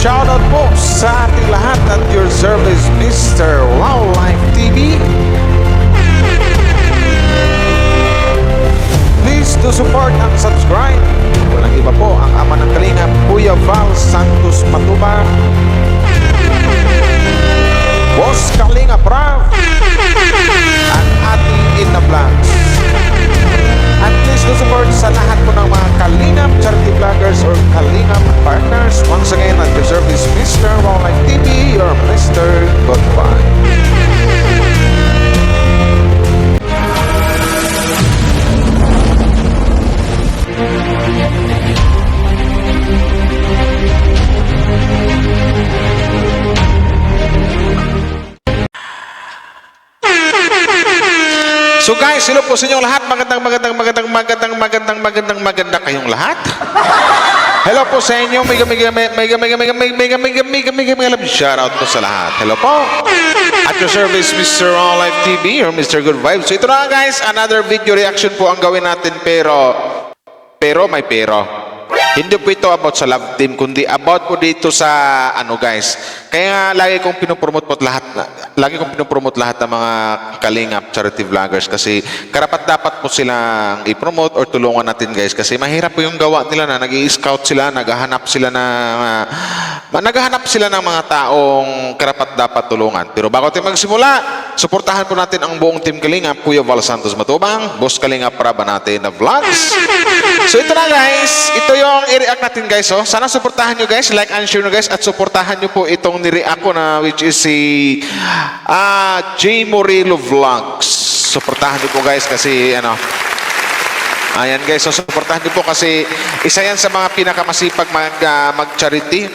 Shoutout po sa ating lahat at your service, Mr. Wildlife TV. Please do support and subscribe. Walang iba po ang ama ng Kalinga, Kuya Val Santos Matubang, Boss Kalinga Prav, at Ate Ina Vlogs. At please do support sa lahat po ng mga Kalingap charity vloggers or Kalingap partners. Once again, at your service, Mr. Wildlife TV, your Mr. Goodbye. So guys, hello po sa inyong lahat. Magandang kayong lahat. Hello po sa inyo. Mega love shoutout po sa lahat. Hello po. At your service, Mr. Wildlife TV or Mr. Good Vibes. So ito na guys, another video reaction po ang gawin natin, pero may pero. Hindi po ito about sa love team, kundi about po dito sa ano guys. Kaya nga lagi kong pinopromote lahat ng mga Kalingap charity vloggers kasi karapat dapat po silang i-promote or tulungan natin guys kasi mahirap po yung gawa nila na nag-i-scout sila, naghahanap sila ng mga taong karapat dapat tulungan. Pero bago tayo magsimula, suportahan po natin ang buong team Kalingap, Kuya Val Santos Matubang, Boss Kalingap Praba natin na vlogs. So ito na guys, ito yung i-react natin guys. Oh. Sana suportahan nyo guys, like and share nyo guys, at suportahan nyo po itong ni-react ko na which is si J. Morillo Vlogs. Suportahan nyo po guys kasi ano, ayan guys, so suportahan nyo po kasi isa yan sa mga pinakamasipag mag-charity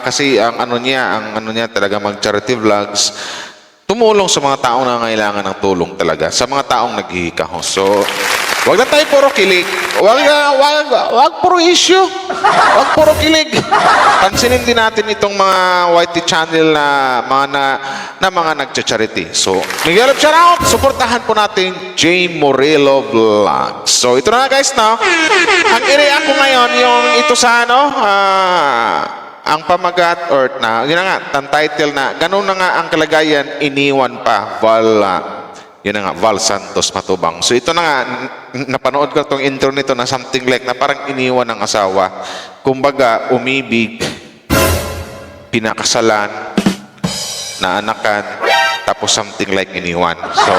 kasi ang ano niya talaga mag-charity vlogs. Tumulong sa mga taong nangangailangan ng tulong talaga, sa mga taong naghihikahos. So, wag na tayo puro kilig. Wag puro issue. Wag puro kilig. Pansinin din natin itong mga YT channel na mga nagcha-charity. So, Miguel of shoutout. Suportahan po natin J. Morillo Vlogs. So, ito na guys, no? Ang i-react ko ngayon, yung ito sa ano, ang pamagat or na, yun na nga, ang title na, ganun na nga ang kalagayan, iniwan pa, yun na nga, Val Santos Matubang. So ito na nga, napanood ko itong intro nito na something like na parang iniwan ng asawa. Kumbaga, umibig, pinakasalan, naanakan, tapos something like iniwan. So,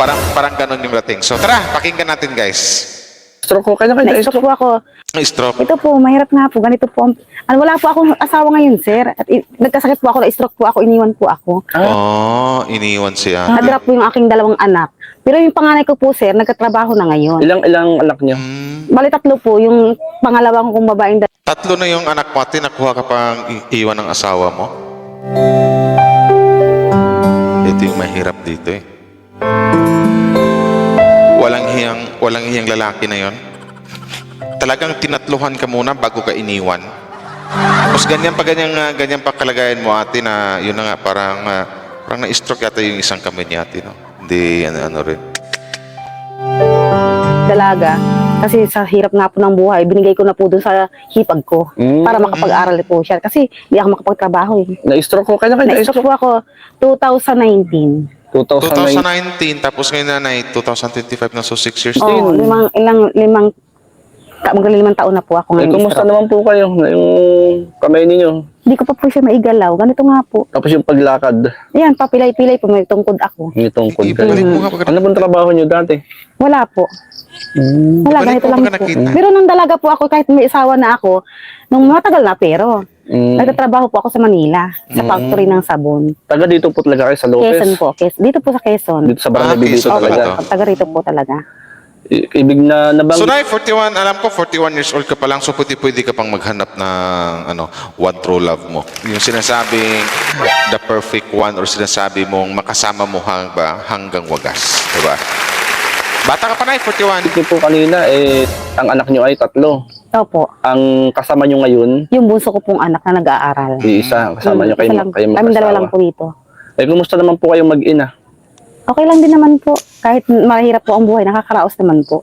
parang ganun yung dating. So tara, pakinggan natin guys. Stroke ko, kanya Na-stroke po ako. Stroke. Ito po, mahirap nga po. Ganito po. Wala po akong asawa ngayon, sir. At nagkasakit po ako, na-stroke po ako, iniwan po ako. Oh, iniwan siya. Nadrop po yung aking dalawang anak. Pero yung panganay ko po, sir, nagkatrabaho na ngayon. Ilang anak niyo? Bali tatlo po, yung pangalawang kong babaeng Tatlo na yung anak mo, ate, nakuha ka pang iwan ng asawa mo? Ito yung mahirap dito eh. Walang hiyang lalaki na yon. Talagang tinatluhan ka muna bago ka iniwan. Tapos ganyan pa kalagayan mo ate na yun na nga parang na-stroke yata yung isang kamay niya ate, no? Hindi ano rin. dalaga. Kasi sa hirap nga po ng buhay, binigay ko na po dun sa hipag ko para makapag-aral po siya. Kasi hindi ako makapagtrabaho eh. Na-stroke ko, kanya Na-stroke po ako 2019. 2019, tapos ngayon na 2025 na, so 6 years din. Oo, magli-5 taon na po ako ngayon. Kumusta naman po kayo? Yung kamay ninyo? Hindi ko pa po siya maigalaw. Ganito nga po. Tapos yung paglakad? Ayan, papilay-pilay po. May tungkod ako. May tungkod ka. Ano pong trabaho nyo dati? Wala po. Wala, ganito lang po. Pero nung dalaga po ako, kahit may isawa na ako, nung matagal na pero, nagtatrabaho po ako sa Manila, sa factory ng sabon. Taga dito po talaga kayo sa Lopez? Quezon po. Dito po sa Quezon. Dito sa Barangay Bibito talaga? Taga rito po talaga. Ibig na nabang... So, Nay, 41, alam ko, 41 years old ka pa lang, so pwede ka pang maghanap ng one true love mo. Yung sinasabing the perfect one or sinasabi mong makasama mo hanggang wagas. Diba? Bata ka pa, Nay, 41. Ito po kanina, ang anak nyo ay 3. Opo. Ang kasama nyo ngayon? Yung bunso ko pong anak na nag-aaral. Isa, kasama nyo kayo Kami dalawa lang po dito. Kumusta naman po kayong mag-ina? Okay lang din naman po. Kahit mahirap po ang buhay, nakakaraos naman po.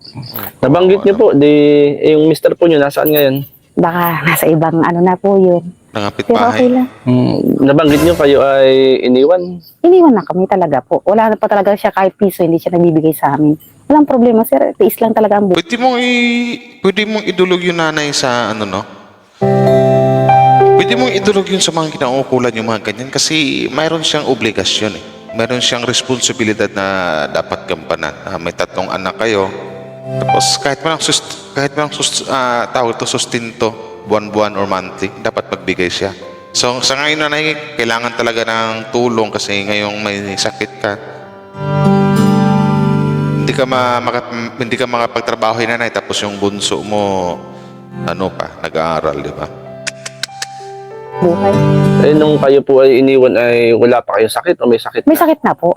Nabanggit nyo po, yung mister po nyo, nasaan ngayon? Baka nasa ibang na po yun. Nangapit Pero okay bahay. lang. Nabanggit nyo kayo ay iniwan. Iniwan na kami talaga po. Wala na pa talaga siya kahit piso, hindi siya nabibigay sa amin. Walang problema, sir. Tiis lang talaga ang buhay. Pwede mong idulog yung nanay sa ano, no? Pwede mong idulog yun sa mga kinaukulan yung mga ganyan kasi mayroon siyang obligasyon eh. Mayroon siyang responsibilidad na dapat gampanan. May 3 anak kayo. Tapos kahit man tawag to sustinto, buwan-buwan or monthly, dapat magbigay siya. So sa ngayon nanay, kailangan talaga ng tulong kasi ngayong may sakit ka. Hindi ka makapagtrabaho yung nanay tapos yung bunso mo nag-aaral, di ba? Buhay. Eh, nung kayo po ay iniwan ay wala pa kayong sakit o may sakit May na? sakit na po.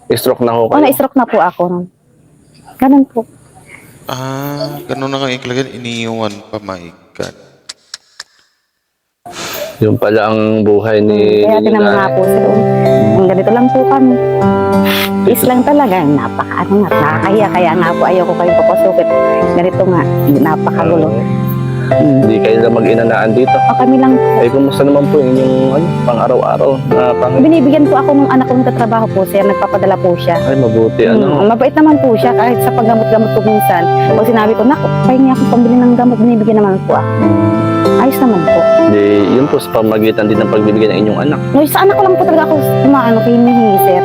Stroke na ho O, kayo? na-stroke na po ako. Ganun po. Ganun na nga yung kalagan, iniiwan pa, my God. Yung pala ang buhay ni Kaya ninyo tinama nga na. po sir. Ang ganito lang po kami. Tiis lang talaga. Nakakahiya. Kaya nga po ayaw ko kayong papasukin. Ganito nga. Napakagulo. Hindi kayo na mag-inanaan dito. O kami lang po. Eh, kumusta naman po yung pang-araw-araw na Binibigyan po ako ng anak kong tatrabaho po sir. Nagpapadala po siya. Ay, mabuti. Mabait naman po siya kahit sa paggamot-gamot ko minsan. Pag sinabi ko, naku, pahingi ako pambili ng gamot, binibigyan naman po ako. Ayos naman po. Di, yun po sa pamagitan din ng pagbibigay ng inyong anak. No, sa anak ko lang po talaga ako hinihingi sir.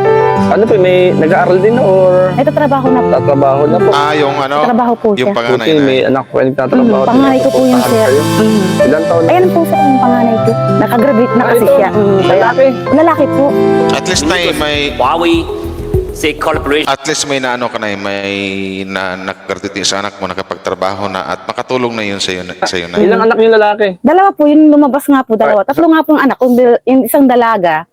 Ano po, may nag-aaral din or Ito trabaho na po. tatrabaho na po? Yung Trabaho po siya. yung panganay Buti, na. may anak ko ay nagtatrabaho. Panganay ko po yun Pupuntahan sir. kayo. Ilan taon na? Ayan po sir, ang panganay ko. Nakagraduate na kasi ito, siya. lalaki. Lalaki po. At least may Huawei say collaboration. At least may nag-graduate sa anak mo, nakapagtrabaho na at makatulong na yun sa'yo na. Ilang anak yung lalaki? Dalawa po, yung lumabas nga po dalawa. Tatlo nga po ang anak ko. Yung isang dalaga,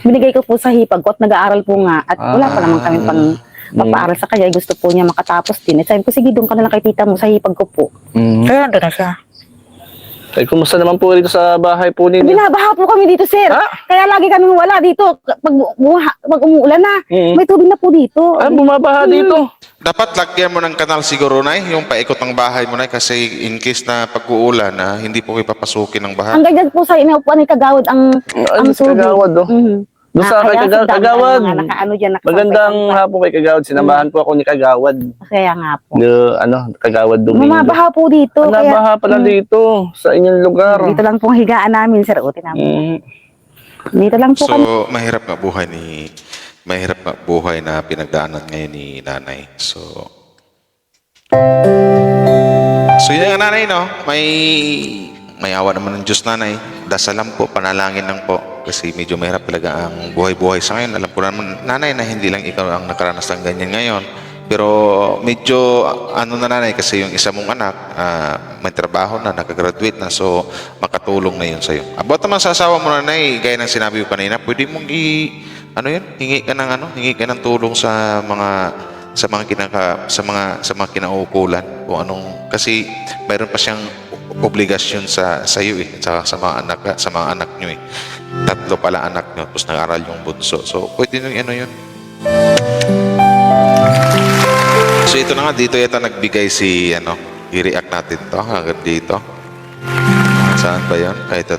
binigay ko po sa hipag ko at nag-aaral po nga. At wala pa naman kami pang mapaaral sa kanya. Gusto po niya makatapos din. At sabi ko, sige, doon ka na lang kay tita mo sa hipag ko po. Kaya doon na siya. Ay, kumusta naman po rito sa bahay po ninyo? Binabaha po kami dito, sir. Ha? Kaya lagi kami wala dito. Pag umuulan na, may tubig na po dito. Ah, bumabaha dito. Dapat lagyan mo ng kanal siguro na yung paikot ng bahay mo na kasi in case na pag-uulan na hindi po kayo papasukin ng baha. Ang ganyan po sa inaupuan ni Kagawad ang Ano si tubig. Kagawad, oh? Doon sa kay Kagawad. Magandang hapon kay Kagawad. Sinamahan po ako ni Kagawad. Kaya nga po. Kagawad Domingo. Bumabaha po dito. Nabaha pala dito sa inyong lugar. Dito lang po ang higaan namin, sir. O, tinapos. Dito lang po kami. So, mahirap nga buhay na pinagdaanan ngayon ni nanay. So yun nga nanay, no? May awa naman ng Diyos nanay. Dasal lang po, panalangin lang po. Kasi medyo mahirap talaga ang buhay-buhay sa ngayon. Alam ko naman, nanay, na hindi lang ikaw ang nakaranas ng ganyan ngayon. Pero medyo, na nanay, kasi yung isa mong anak, may trabaho na, nakagraduate na, so makatulong na yun sa'yo. About naman sa asawa mo nanay, gaya ng sinabi ko kanina, pwede mong hingi ka ng tulong sa mga kinaukulan o anong, kasi mayroon pa siyang obligasyon sa iyo sa mga anak niyo eh. 3 pala anak niyo tapos nag-aral yung bunso. So pwede nyo yun. So ito na nga dito yata nagbigay i-react natin to hanggang dito. Saan ba 'yan? Ay ito.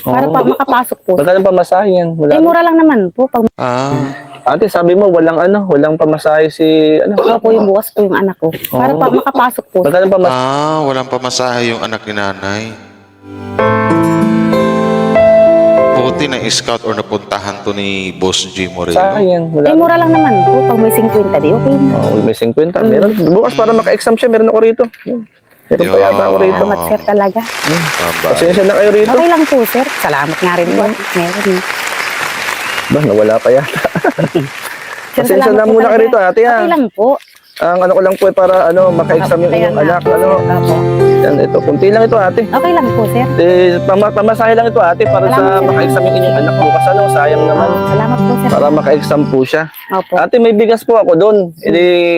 Para pa makapasok po. Magkano pamasahe yan? Mura lang naman po. Pag Ate, sabi mo walang pamasahe si ako po yung bukas po yung anak ko. Para pa makapasok po. Magkano pamasahe? walang pamasahe yung anak ni nanay. Buti na scout or napuntahan to ni Boss G Moreno. Sayang, Mura lang naman po. Pag may 50, di okay na. May 50. Meron. Bukas para maka-exam siya, meron ako rito. Meron pa yata ako rito. Salamat, sir, talaga. Pasensya na kayo rito. Okay lang po, sir. Salamat nga rin po. Meron. Ba, nawala pa yata. Sir, Pasensya salamat na po muna kayo talaga. rito, ate. Okay lang po. Ang ko lang po para maka-exam yung Kaya inyong nga anak. po, sir. Opo. Yan, ito. Kunti lang ito, ate. Okay lang po, sir. Pamasahe lang ito, ate, para Salamat, sa sir. maka-exam yung inyong anak. Bukas sayang naman. Salamat po, sir. Para maka-exam po siya. Opo. Ate, may bigas po ako doon.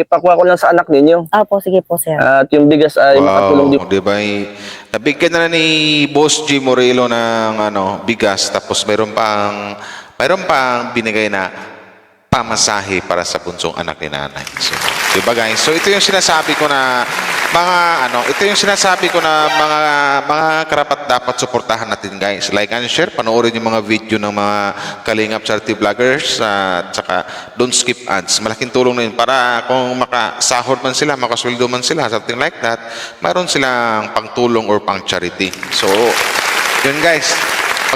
Pakuha ko lang sa anak ninyo. Opo, sige po, sir. At yung bigas ay makatulong din. Di ba? Nabigyan na ni Boss G Morelo ng bigas tapos mayroon pang binigay na pamasahe para sa bunsong anak ni nanay. So, Diba guys? So ito yung sinasabi ko na mga karapat dapat suportahan natin guys. Like and share, panoorin yung mga video ng mga Kalingap charity vloggers at saka don't skip ads. Malaking tulong na yun para kung makasahod man sila, makasweldo man sila, something like that, mayroon silang pangtulong or pang charity. So, yun guys.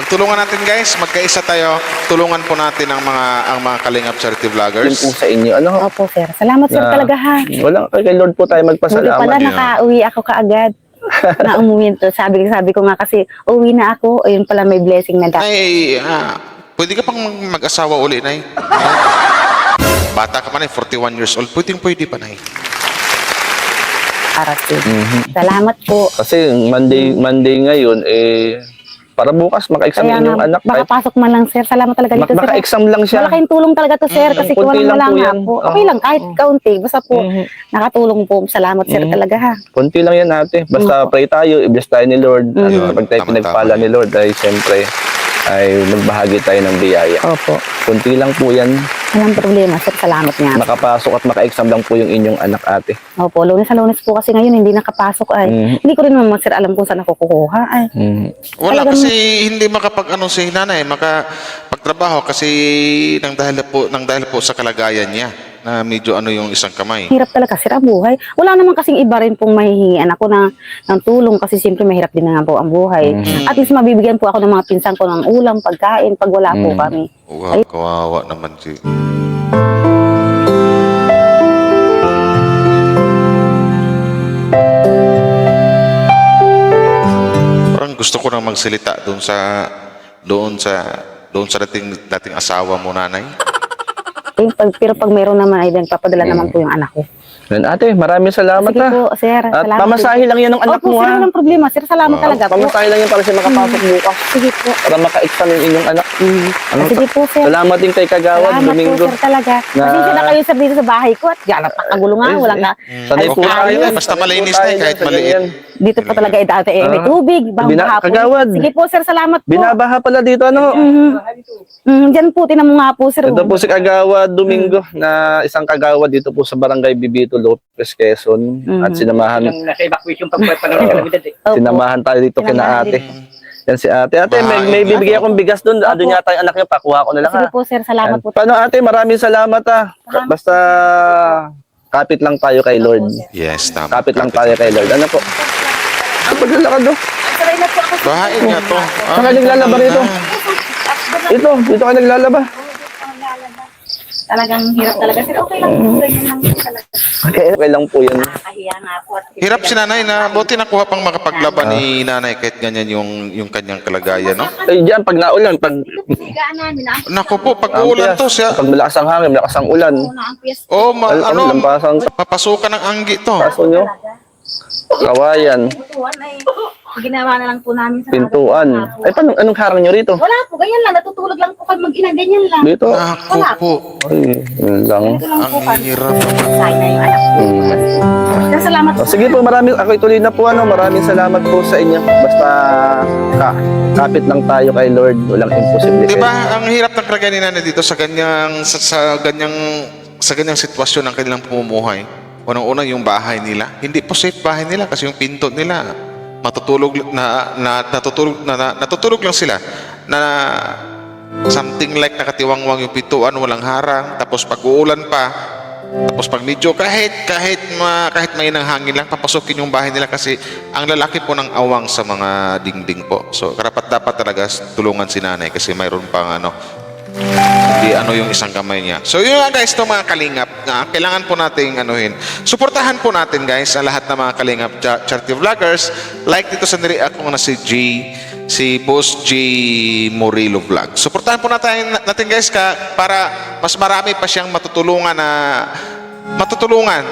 Pagtulungan natin guys, magkaisa tayo. Tulungan po natin ang mga Kalingap charity Yun vloggers. po sa inyo. Ano? Opo, sir. Salamat, sir, Na- talaga, ha. Walang kay Lord po tayo Buti pala, magpasalamat. nakauwi ako kaagad. Na umuwi to. Sabi ko nga kasi, uwi na ako. Ayun pala, may blessing na dapat. Nay, pwede ka pang mag-asawa uli, Nay. Bata ka pa, Nay, 41 years old. Pwede pa, Nay. Para sir. Salamat po. Kasi Monday ngayon, para bukas maka-exam Kaya yung nga, anak. baka pasok man lang, sir. Salamat talaga dito, sir. Maka-exam lang siya. Malaking tulong talaga to, sir. Kasi konti lang wala po nga yan. po. Okay lang, kahit kaunti. Basta po, nakatulong po. Salamat, sir, talaga, ha. Konti lang yan ate. Basta pray tayo, i-bless tayo ni Lord. At kapag tayo Tama-tama. pinagpala ni Lord, ay siyempre, ay magbahagi tayo ng biyaya. Opo. Konti lang po yan. Walang problema, sir. Salamat nga. Makapasok at maka-exam lang po yung inyong anak ate. Opo, Lunes sa Lunes po kasi ngayon hindi nakapasok ay. Hindi ko rin naman sir alam kung saan ako kukuha ay. Wala Talagang- kasi hindi makapag-ano si nanay, makapagtrabaho kasi nang dahil po sa kalagayan niya na medyo yung isang kamay. Hirap talaga sir ang buhay. Wala naman kasing iba rin pong mahihingian ako ng tulong kasi siyempre mahirap din na nga po ang buhay. At least mabibigyan po ako ng mga pinsan ko ng ulam, pagkain pag wala po kami. Wow, kawawa naman si... Parang gusto ko nang magsalita doon sa dating asawa mo, nanay. Pero pag mayroon naman ay nagpapadala naman po yung anak ko. Yan ate, maraming salamat Sige ha. po sir. At Salamat pamasahe lang yan ng anak Opo, mo sir, ha. walang problema sir. Salamat talaga po. Pamasahe lang yan para siya makapasok bukas. Sige po. Para maka-exam yung inyong anak. Sige po sir. Salamat din kay Kagawad, Salamat Domingo. po sir talaga. Pasensya na kayo sir dito sa bahay ko at yan napakagulo nga. Walang na. Sanay po Okay, tayo. basta Sanay malinis po na tayo kahit sa maliit. ganyan. Dito po talaga dati may tubig, bahang-baha po. Kagawad. Sige po sir, salamat po. Binabaha pala dito ano. Diyan po, tinan mo nga po sir. Ito po si Kagawad Domingo na isang kagawad dito po sa Barangay Bibito, Lopez, Quezon. At sinamahan Nasa evacuation pagpapanood ng kalamidad eh. Opo. sinamahan tayo dito kina Sinamahan ate. Yan si ate. Ate, may bibigay akong bigas doon. Doon yata yung anak niya. Pakuha ko na lang Sige ha. po sir, salamat Yan. po. Paano ate, maraming salamat ha. Basta kapit lang tayo kay Lord. Yes, tama. Kapit lang tayo kay Lord. Ano po? Paglalakad do. Sanay na po ako. Bahain nga to. Saan ka naglalaba rito? Dito ka naglalaba. Talagang hirap talaga sir. Okay lang po. Ganyan lang po talaga. Okay lang po yan. Kahiya nga po. At Hirap si nanay na buti nakuha pang makapaglaban ni nanay kahit ganyan yung kanyang kalagayan, no? Ay, diyan, pag naulan, pag sigaan namin na. Naku po, pag uulan to siya. pag malakas ang hangin, malakas ang ulan. Ang piyes. Oh, Lampasan. papasukan ng anggi to. Kaso nyo, kawayan, Pintuan ay ginawa na lang po namin sa pintuan. Ay, paano, anong harang nyo rito? Wala po, ganyan lang. Natutulog lang po pag mag-ina, ganyan lang. Dito? Naku po. Ay, yun lang. Ito lang po Ang hirap naman. Sayang na yung anak ko. Kaya salamat po. Sige po, ako ituloy na po. Maraming salamat po sa inyo. Basta kapit lang tayo kay Lord. Walang imposible. Di ba, ang hirap ng kalagayan ni nanay dito sa ganyang sitwasyon ng kanilang pamumuhay. Unang-una yung bahay nila. Hindi po safe bahay nila kasi yung pinto nila natutulog lang sila na something like nakatiwangwang yung pintuan, walang harang, tapos pag uulan pa, tapos pag medyo kahit may nang hangin lang papasukin yung bahay nila kasi ang lalaki po ng awang sa mga dingding po. So karapat dapat talaga tulungan si nanay kasi mayroon pang hindi yung isang kamay niya. So yun nga guys, itong mga kalingap na kailangan po nating suportahan po natin guys ang lahat ng mga kalingap charity vloggers like dito sa nire-act ko na si Boss J Morillo Vlog. Suportahan po natin guys para mas marami pa siyang matutulungan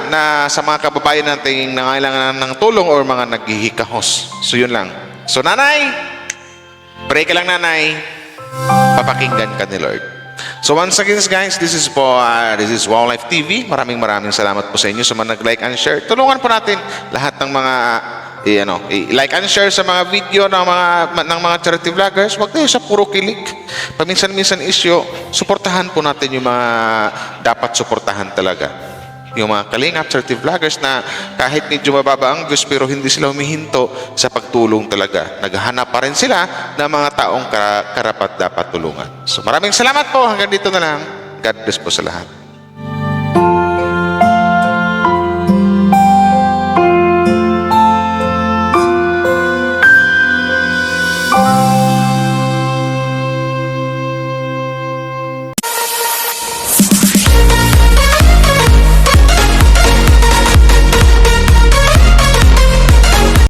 na sa mga kababayan nating nangailangan ng tulong or mga naghihikahos. So yun lang. So nanay, pray ka lang nanay. Papakinggan ka ni Lord. So once again guys, this is Wow Life TV. Maraming salamat po sa inyo sa mga nag-like and share. Tulungan po natin lahat ng mga like and share sa mga video ng mga charity vloggers. Huwag tayo sa puro kilig. Paminsan-minsan issue, suportahan po natin yung mga dapat suportahan talaga. yung mga kalingap, charity vloggers na kahit medyo mababa ang views pero hindi sila humihinto sa pagtulong talaga. Naghahanap pa rin sila ng mga taong karapat dapat tulungan. So maraming salamat po. Hanggang dito na lang. God bless po sa lahat.